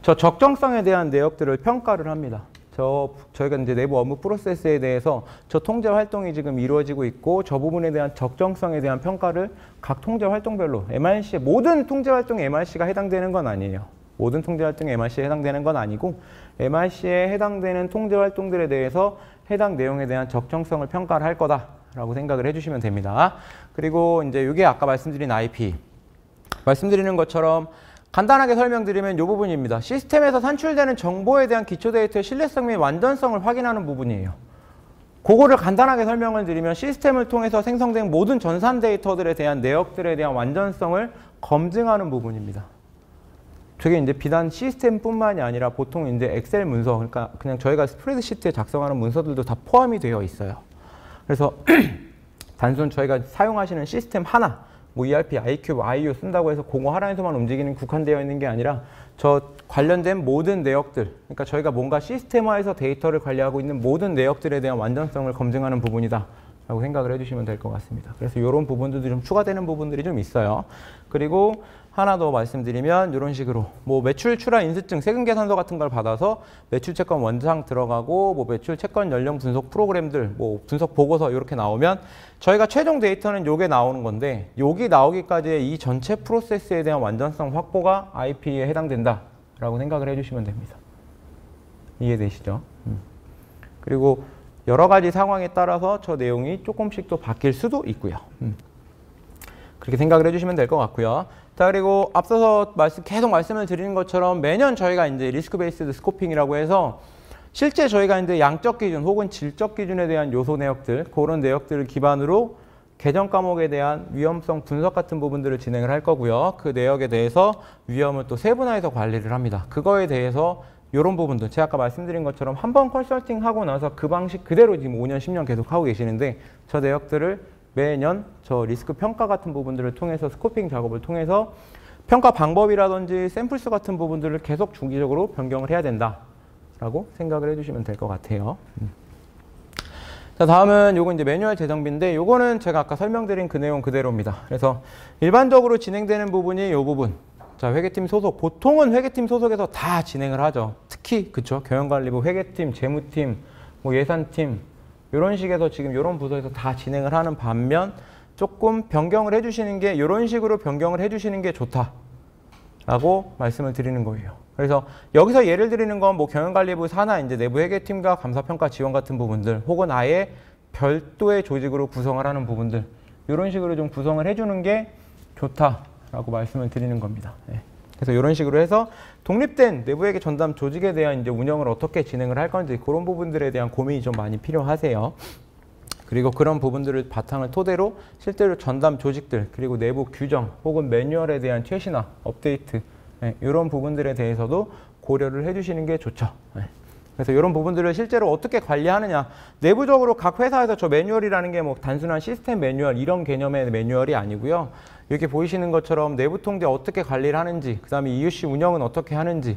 A: 저 적정성에 대한 내역들을 평가를 합니다. 저희가 이제 내부 업무 프로세스에 대해서 저 통제 활동이 지금 이루어지고 있고, 저 부분에 대한 적정성에 대한 평가를 각 통제 활동별로, MRC에 모든 통제 활동에 MRC가 해당되는 건 아니에요. 모든 통제 활동에 MRC에 해당되는 건 아니고, MRC에 해당되는 통제 활동들에 대해서 해당 내용에 대한 적정성을 평가를 할 거다라고 생각을 해주시면 됩니다. 그리고 이제 이게 아까 말씀드린 IP. 말씀드리는 것처럼 간단하게 설명드리면 이 부분입니다. 시스템에서 산출되는 정보에 대한 기초 데이터의 신뢰성 및 완전성을 확인하는 부분이에요. 그거를 간단하게 설명을 드리면 시스템을 통해서 생성된 모든 전산 데이터들에 대한 내역들에 대한 완전성을 검증하는 부분입니다. 저게 이제 비단 시스템뿐만이 아니라 보통 이제 엑셀 문서, 그러니까 그냥 저희가 스프레드시트에 작성하는 문서들도 다 포함이 되어 있어요. 그래서 단순 저희가 사용하시는 시스템 하나, 뭐 ERP, iCube, IO 쓴다고 해서 그거 하나에서만 움직이는 국한되어 있는 게 아니라 저 관련된 모든 내역들, 그러니까 저희가 뭔가 시스템화해서 데이터를 관리하고 있는 모든 내역들에 대한 완전성을 검증하는 부분이다 라고 생각을 해주시면 될 것 같습니다. 그래서 이런 부분들도 좀 추가되는 부분들이 좀 있어요. 그리고 하나 더 말씀드리면 이런 식으로 뭐 매출 출하 인수증, 세금 계산서 같은 걸 받아서 매출 채권 원장 들어가고, 뭐 매출 채권 연령 분석 프로그램들, 뭐 분석 보고서 이렇게 나오면 저희가 최종 데이터는 요게 나오는 건데, 여기 나오기까지의 이 전체 프로세스에 대한 완전성 확보가 IP에 해당된다라고 생각을 해주시면 됩니다. 이해되시죠? 그리고 여러 가지 상황에 따라서 저 내용이 조금씩 또 바뀔 수도 있고요. 그렇게 생각을 해주시면 될 것 같고요. 자, 그리고 앞서서 계속 말씀을 드리는 것처럼 매년 저희가 이제 리스크 베이스드 스코핑이라고 해서 실제 저희가 이제 양적 기준 혹은 질적 기준에 대한 요소 내역들, 그런 내역들을 기반으로 개정 과목에 대한 위험성 분석 같은 부분들을 진행을 할 거고요. 그 내역에 대해서 위험을 또 세분화해서 관리를 합니다. 그거에 대해서 이런 부분들 제가 아까 말씀드린 것처럼 한 번 컨설팅 하고 나서 그 방식 그대로 지금 5년, 10년 계속 하고 계시는데 저 내역들을 매년 저 리스크 평가 같은 부분들을 통해서 스코핑 작업을 통해서 평가 방법이라든지 샘플수 같은 부분들을 계속 주기적으로 변경을 해야 된다라고 생각을 해주시면 될 것 같아요. 자, 다음은 요거 이제 매뉴얼 재정비인데 요거는 제가 아까 설명드린 그 내용 그대로입니다. 그래서 일반적으로 진행되는 부분이 요 부분. 자, 회계팀 소속. 보통은 회계팀 소속에서 다 진행을 하죠. 특히 그쵸? 경영관리부, 회계팀, 재무팀, 뭐 예산팀 이런 식에서 지금 이런 부서에서 다 진행을 하는 반면 조금 변경을 해주시는 게 이런 식으로 변경을 해주시는 게 좋다라고 말씀을 드리는 거예요. 그래서 여기서 예를 드리는 건 뭐 경영관리부 산하 이제 내부 회계팀과 감사평가 지원 같은 부분들 혹은 아예 별도의 조직으로 구성을 하는 부분들 이런 식으로 좀 구성을 해주는 게 좋다라고 말씀을 드리는 겁니다. 네. 그래서 이런 식으로 해서 독립된 내부회계 전담 조직에 대한 이제 운영을 어떻게 진행을 할 건지 그런 부분들에 대한 고민이 좀 많이 필요하세요. 그리고 그런 부분들을 바탕을 토대로 실제로 전담 조직들 그리고 내부 규정 혹은 매뉴얼에 대한 최신화, 업데이트 네, 이런 부분들에 대해서도 고려를 해주시는 게 좋죠. 네. 그래서 이런 부분들을 실제로 어떻게 관리하느냐 내부적으로 각 회사에서 저 매뉴얼이라는 게 뭐 단순한 시스템 매뉴얼 이런 개념의 매뉴얼이 아니고요. 이렇게 보이시는 것처럼 내부 통제 어떻게 관리를 하는지 그 다음에 EUC 운영은 어떻게 하는지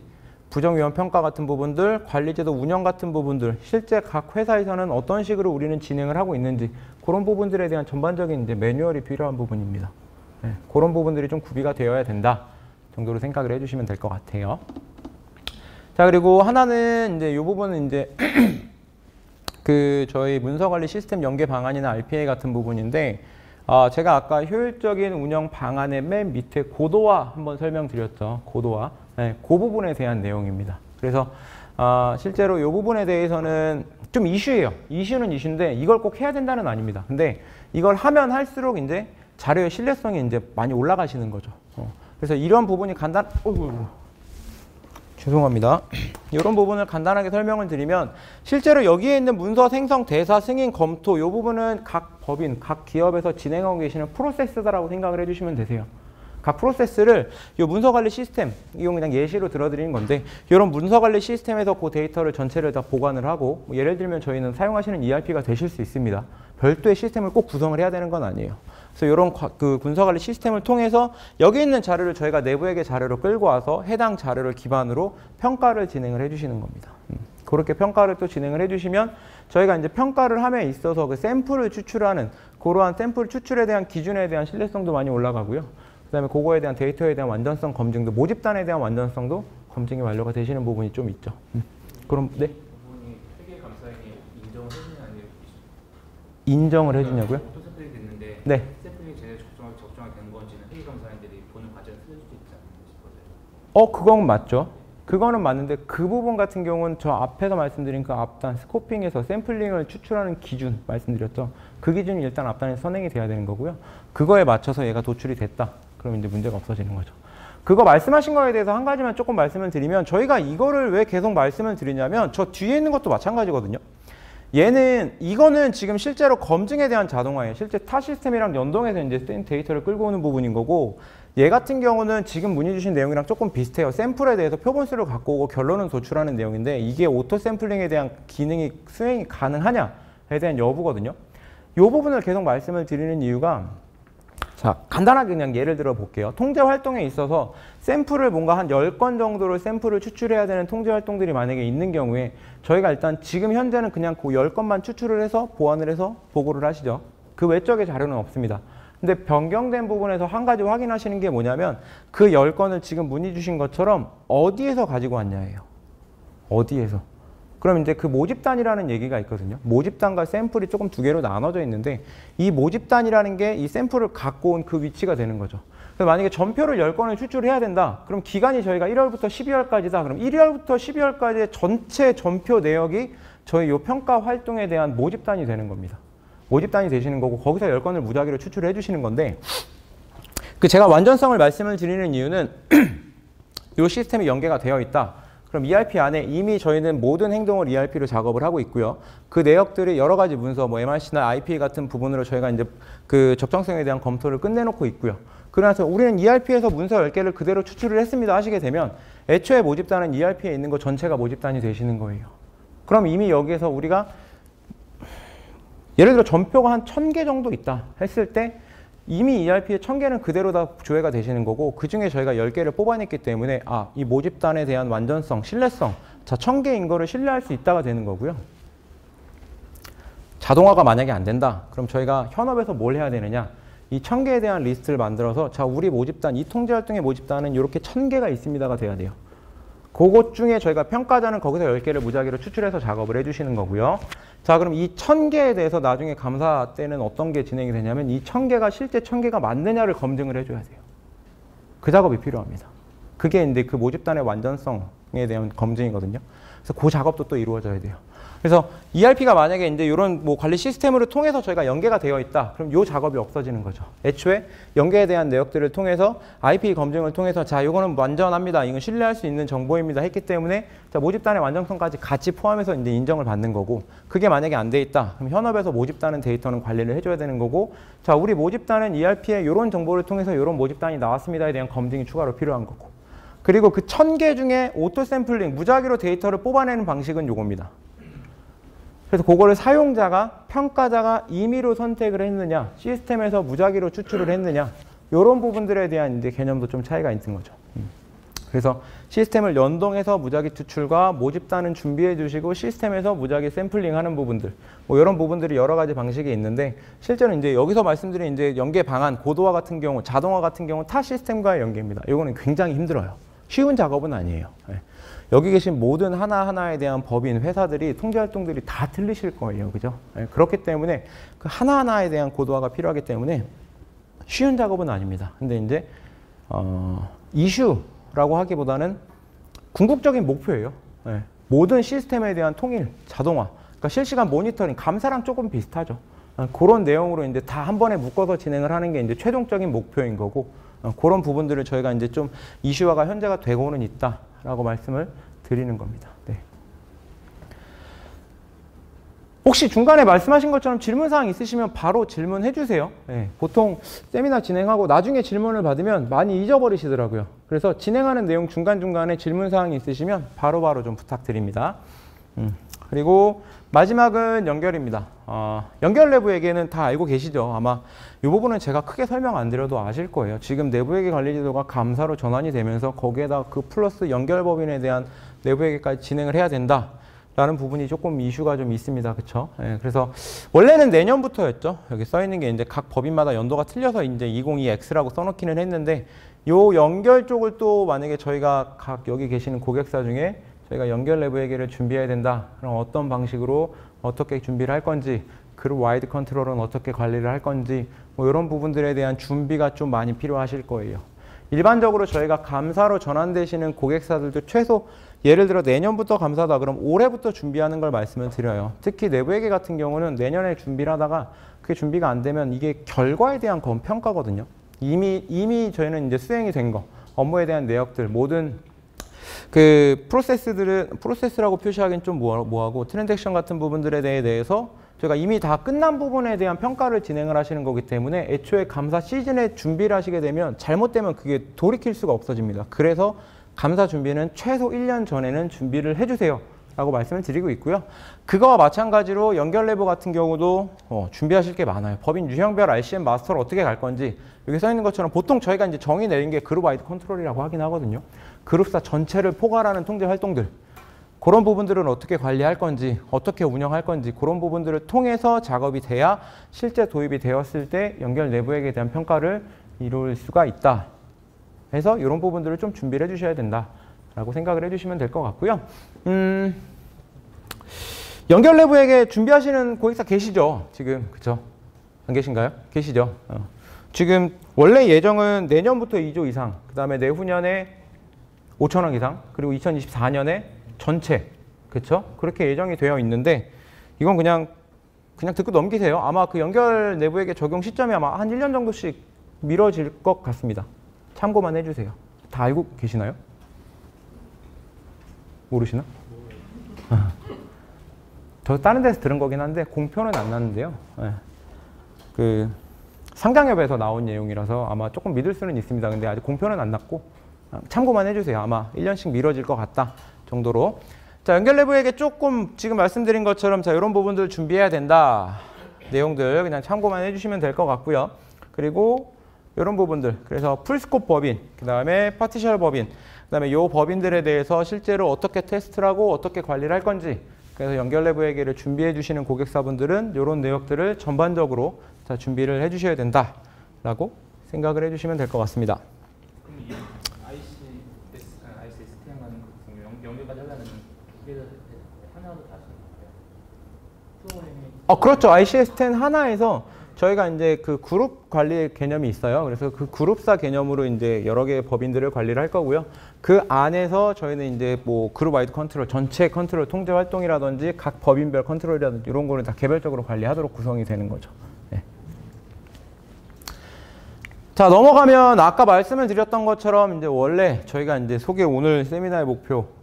A: 부정위험 평가 같은 부분들, 관리제도 운영 같은 부분들, 실제 각 회사에서는 어떤 식으로 우리는 진행을 하고 있는지 그런 부분들에 대한 전반적인 이제 매뉴얼이 필요한 부분입니다. 네, 그런 부분들이 좀 구비가 되어야 된다 정도로 생각을 해주시면 될 것 같아요. 자, 그리고 하나는 이제 이 부분은 이제 그 저희 문서관리 시스템 연계 방안이나 RPA 같은 부분인데 제가 아까 효율적인 운영 방안의 맨 밑에 고도화 한번 설명드렸죠. 고도화. 네, 그 부분에 대한 내용입니다. 그래서 실제로 이 부분에 대해서는 좀 이슈예요. 이슈는 이슈인데 이걸 꼭 해야 된다는 아닙니다. 근데 이걸 하면 할수록 이제 자료의 신뢰성이 이제 많이 올라가시는 거죠. 그래서 이런 부분이 죄송합니다. 이런 부분을 간단하게 설명을 드리면 실제로 여기에 있는 문서 생성, 대사, 승인, 검토 이 부분은 각 법인, 각 기업에서 진행하고 계시는 프로세스다라고 생각을 해주시면 되세요. 각 프로세스를 이 문서관리 시스템, 이건 그냥 예시로 들어드리는 건데 이런 문서관리 시스템에서 그 데이터를 전체를 다 보관을 하고 예를 들면 저희는 사용하시는 ERP가 되실 수 있습니다. 별도의 시스템을 꼭 구성을 해야 되는 건 아니에요. 그래서 이런 그 문서관리 시스템을 통해서 여기 있는 자료를 저희가 내부에게 자료로 끌고 와서 해당 자료를 기반으로 평가를 진행을 해주시는 겁니다. 그렇게 평가를 또 진행을 해주시면 저희가 이제 평가를 함에 있어서 그 샘플을 추출하는 그러한 샘플 추출에 대한 기준에 대한 신뢰성도 많이 올라가고요. 그 다음에 그거에 대한 데이터에 대한 완전성 검증도 모집단에 대한 완전성도 검증이 완료가 되시는 부분이 좀 있죠. 그럼 네.
B: 부분이 회계감사에게 인정을 해주냐 아니면
A: 인정을 해주냐고요?
B: 오토 샘플이 됐는데
A: 네.
B: 샘플이 제대로 적정하게 된 건지는 회계감사인들이 보는 과정을 틀릴 수도 있지 않나 싶어서요.
A: 그건 맞죠. 그거는 맞는데 그 부분 같은 경우는 저 앞에서 말씀드린 그 앞단 스코핑에서 샘플링을 추출하는 기준 말씀드렸죠. 그 기준이 일단 앞단에서 선행이 돼야 되는 거고요. 그거에 맞춰서 얘가 도출이 됐다. 그럼 이제 문제가 없어지는 거죠. 그거 말씀하신 거에 대해서 한 가지만 조금 말씀을 드리면 저희가 이거를 왜 계속 말씀을 드리냐면 저 뒤에 있는 것도 마찬가지거든요. 이거는 지금 실제로 검증에 대한 자동화예요. 실제 타 시스템이랑 연동해서 이제 데이터를 끌고 오는 부분인 거고 얘 같은 경우는 지금 문의 주신 내용이랑 조금 비슷해요. 샘플에 대해서 표본수를 갖고 오고 결론을 도출하는 내용인데 이게 오토 샘플링에 대한 기능이 수행이 가능하냐에 대한 여부거든요. 이 부분을 계속 말씀을 드리는 이유가 자, 간단하게 그냥 예를 들어 볼게요. 통제 활동에 있어서 샘플을 뭔가 한 10건 정도를 샘플을 추출해야 되는 통제 활동들이 만약에 있는 경우에 저희가 일단 지금 현재는 그냥 그 10건만 추출을 해서 보완을 해서 보고를 하시죠. 그 외적의 자료는 없습니다. 근데 변경된 부분에서 한 가지 확인하시는 게 뭐냐면 그 10건을 지금 문의 주신 것처럼 어디에서 가지고 왔냐예요. 어디에서. 그럼 이제 그 모집단이라는 얘기가 있거든요. 모집단과 샘플이 조금 두 개로 나눠져 있는데 이 모집단이라는 게 이 샘플을 갖고 온 그 위치가 되는 거죠. 그래서 만약에 전표를 10건을 추출해야 된다. 그럼 기간이 저희가 1월부터 12월까지다. 그럼 1월부터 12월까지의 전체 전표 내역이 저희 이 평가 활동에 대한 모집단이 되는 겁니다. 모집단이 되시는 거고 거기서 10건을 무작위로 추출해 주시는 건데 그 제가 완전성을 말씀을 드리는 이유는 이 시스템이 연계가 되어 있다. 그럼 ERP 안에 이미 저희는 모든 행동을 ERP로 작업을 하고 있고요. 그 내역들이 여러 가지 문서, 뭐 MRC나 IPA 같은 부분으로 저희가 이제 그 적정성에 대한 검토를 끝내놓고 있고요. 그 그래서 우리는 ERP에서 문서 10개를 그대로 추출을 했습니다 하시게 되면 애초에 모집단은 ERP에 있는 거 전체가 모집단이 되시는 거예요. 그럼 이미 여기에서 우리가 예를 들어 전표가 한 1000개 정도 있다 했을 때 이미 ERP에 1000개는 그대로 다 조회가 되시는 거고 그중에 저희가 10개를 뽑아냈기 때문에 이 모집단에 대한 완전성, 신뢰성, 자 1000개인 거를 신뢰할 수 있다가 되는 거고요. 자동화가 만약에 안 된다. 그럼 저희가 현업에서 뭘 해야 되느냐. 이 1000개에 대한 리스트를 만들어서 자 우리 모집단, 이 통제활동의 모집단은 이렇게 1000개가 있습니다가 돼야 돼요. 그것 중에 저희가 평가자는 거기서 10개를 무작위로 추출해서 작업을 해주시는 거고요. 자 그럼 이 1000개에 대해서 나중에 감사 때는 어떤 게 진행이 되냐면 이 1000개가 실제 1000개가 맞느냐를 검증을 해줘야 돼요. 그 작업이 필요합니다. 그게 이제 그 모집단의 완전성에 대한 검증이거든요. 그래서 그 작업도 또 이루어져야 돼요. 그래서 ERP가 만약에 이제 이런 뭐 관리 시스템을 통해서 저희가 연계가 되어 있다. 그럼 이 작업이 없어지는 거죠. 애초에 연계에 대한 내역들을 통해서 IP 검증을 통해서 자, 이거는 완전합니다. 이건 신뢰할 수 있는 정보입니다. 했기 때문에 자, 모집단의 완전성까지 같이 포함해서 이제 인정을 받는 거고 그게 만약에 안 돼 있다. 그럼 현업에서 모집단은 데이터는 관리를 해줘야 되는 거고 자, 우리 모집단은 ERP에 이런 정보를 통해서 이런 모집단이 나왔습니다에 대한 검증이 추가로 필요한 거고 그리고 그 1000개 중에 오토 샘플링, 무작위로 데이터를 뽑아내는 방식은 요겁니다. 그래서 그거를 사용자가, 평가자가 임의로 선택을 했느냐, 시스템에서 무작위로 추출을 했느냐, 이런 부분들에 대한 이제 개념도 좀 차이가 있는 거죠. 그래서 시스템을 연동해서 무작위 추출과 모집단은 준비해 주시고 시스템에서 무작위 샘플링 하는 부분들, 뭐 이런 부분들이 여러 가지 방식이 있는데 실제로 이제 여기서 말씀드린 이제 연계 방안, 고도화 같은 경우, 자동화 같은 경우 타 시스템과의 연계입니다. 이거는 굉장히 힘들어요. 쉬운 작업은 아니에요. 여기 계신 모든 하나하나에 대한 법인, 회사들이, 통제활동들이 다 틀리실 거예요. 그죠? 그렇기 때문에 그 하나하나에 대한 고도화가 필요하기 때문에 쉬운 작업은 아닙니다. 근데 이제, 이슈라고 하기보다는 궁극적인 목표예요. 모든 시스템에 대한 통일, 자동화, 그러니까 실시간 모니터링, 감사랑 조금 비슷하죠. 그런 내용으로 이제 다 한 번에 묶어서 진행을 하는 게 이제 최종적인 목표인 거고, 그런 부분들을 저희가 이제 좀 이슈화가 현재가 되고는 있다라고 말씀을 드리는 겁니다. 네. 혹시 중간에 말씀하신 것처럼 질문사항 있으시면 바로 질문해 주세요. 네. 보통 세미나 진행하고 나중에 질문을 받으면 많이 잊어버리시더라고요. 그래서 진행하는 내용 중간중간에 질문사항이 있으시면 바로바로 좀 부탁드립니다. 그리고 마지막은 연결입니다. 연결 내부에게는 다 알고 계시죠? 아마 이 부분은 제가 크게 설명 안 드려도 아실 거예요. 지금 내부회계 관리제도가 감사로 전환이 되면서 거기에다 그 플러스 연결법인에 대한 내부회계까지 진행을 해야 된다라는 부분이 조금 이슈가 좀 있습니다. 그렇죠? 예, 그래서 원래는 내년부터였죠. 여기 써 있는 게 이제 각 법인마다 연도가 틀려서 이제 2022X라고 써놓기는 했는데 요 연결 쪽을 또 만약에 저희가 각 여기 계시는 고객사 중에 저희가 연결 내부회계를 준비해야 된다. 그럼 어떤 방식으로 어떻게 준비를 할 건지, 그룹 와이드 컨트롤은 어떻게 관리를 할 건지, 뭐 이런 부분들에 대한 준비가 좀 많이 필요하실 거예요. 일반적으로 저희가 감사로 전환되시는 고객사들도 최소 예를 들어 내년부터 감사다 그럼 올해부터 준비하는 걸 말씀을 드려요. 특히 내부회계 같은 경우는 내년에 준비를 하다가 그게 준비가 안 되면 이게 결과에 대한 평가거든요. 이미 저희는 이제 수행이 된 거, 업무에 대한 내역들, 모든 그 프로세스라고 표시하기는 좀 뭐하고 트랜잭션 같은 부분들에 대해서 저희가 이미 다 끝난 부분에 대한 평가를 진행을 하시는 거기 때문에 애초에 감사 시즌에 준비를 하시게 되면 잘못되면 그게 돌이킬 수가 없어집니다. 그래서 감사 준비는 최소 1년 전에는 준비를 해주세요 라고 말씀을 드리고 있고요. 그거와 마찬가지로 연결 내부 같은 경우도 준비하실 게 많아요. 법인 유형별 RCM 마스터를 어떻게 갈 건지 여기 써 있는 것처럼 보통 저희가 이제 정의 내린 게 그룹 와이드 컨트롤이라고 하긴 하거든요. 그룹사 전체를 포괄하는 통제 활동들, 그런 부분들은 어떻게 관리할 건지, 어떻게 운영할 건지 그런 부분들을 통해서 작업이 돼야 실제 도입이 되었을 때 연결 내부회계에 대한 평가를 이룰 수가 있다. 해서 이런 부분들을 좀 준비를 해주셔야 된다라고 생각을 해주시면 될 것 같고요. 연결 내부회계 준비하시는 고객사 계시죠? 지금 그쵸? 안 계신가요? 계시죠? 지금 원래 예정은 내년부터 2조 이상, 그 다음에 내후년에 5천억 이상, 그리고 2024년에 전체, 그렇죠? 그렇게 예정이 되어 있는데 이건 그냥 듣고 넘기세요. 아마 그 연결 내부회계 적용 시점이 아마 한 1년 정도씩 미뤄질 것 같습니다. 참고만 해주세요. 다 알고 계시나요? 모르시나? 저 다른 데서 들은 거긴 한데 공표는 안 났는데요. 네. 상장협에서 나온 내용이라서 아마 조금 믿을 수는 있습니다. 근데 아직 공표는 안 났고 참고만 해주세요. 아마 1년씩 미뤄질 것 같다 정도로. 자, 연결 내부에게 조금 지금 말씀드린 것처럼 자, 이런 부분들 준비해야 된다. 내용들 그냥 참고만 해주시면 될 것 같고요. 그리고 이런 부분들, 그래서 풀스코프 법인, 그 다음에 파티셜 법인, 그 다음에 이 법인들에 대해서 실제로 어떻게 테스트를 하고 어떻게 관리를 할 건지, 그래서 연결 내부 회계를 준비해 주시는 고객사분들은 이런 내역들을 전반적으로 다 준비를 해 주셔야 된다라고 생각을 해 주시면 될 것 같습니다.
B: 그럼 이 ICS 하는 그 연결까지 하려면 두 개를 하나로 다 하시는 거예요? 프로그램이
A: 그렇죠. ICS-10 하나에서 저희가 이제 그 그룹 관리 개념이 있어요. 그래서 그 그룹사 개념으로 이제 여러 개의 법인들을 관리를 할 거고요. 그 안에서 저희는 이제 뭐 그룹 와이드 컨트롤, 전체 컨트롤, 통제 활동이라든지 각 법인별 컨트롤이라든지 이런 거를 다 개별적으로 관리하도록 구성이 되는 거죠. 네. 자, 넘어가면 아까 말씀을 드렸던 것처럼 이제 원래 저희가 이제 오늘 세미나의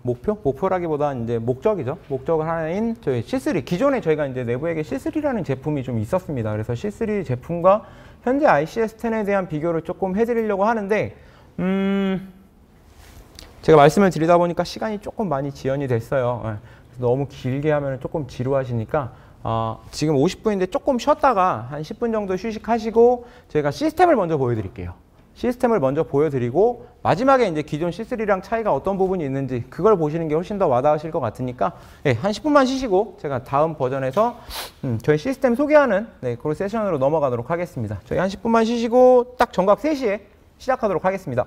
A: 목표라기보다 이제 목적이죠. 목적 하나인 저희 C3. 기존에 저희가 이제 내부에게 C3라는 제품이 좀 있었습니다. 그래서 C3 제품과 현재 ICS-10에 대한 비교를 조금 해드리려고 하는데, 제가 말씀을 드리다 보니까 시간이 조금 많이 지연이 됐어요. 그래서 너무 길게 하면 조금 지루하시니까 지금 50분인데 조금 쉬었다가 한 10분 정도 휴식하시고 저희가 시스템을 먼저 보여드릴게요. 시스템을 먼저 보여드리고 마지막에 이제 기존 C3랑 차이가 어떤 부분이 있는지 그걸 보시는 게 훨씬 더 와닿으실 것 같으니까 한 10분만 쉬시고 제가 다음 버전에서 저희 시스템 소개하는 그런 세션으로 넘어가도록 하겠습니다. 저희 한 10분만 쉬시고 딱 정각 3시에 시작하도록 하겠습니다.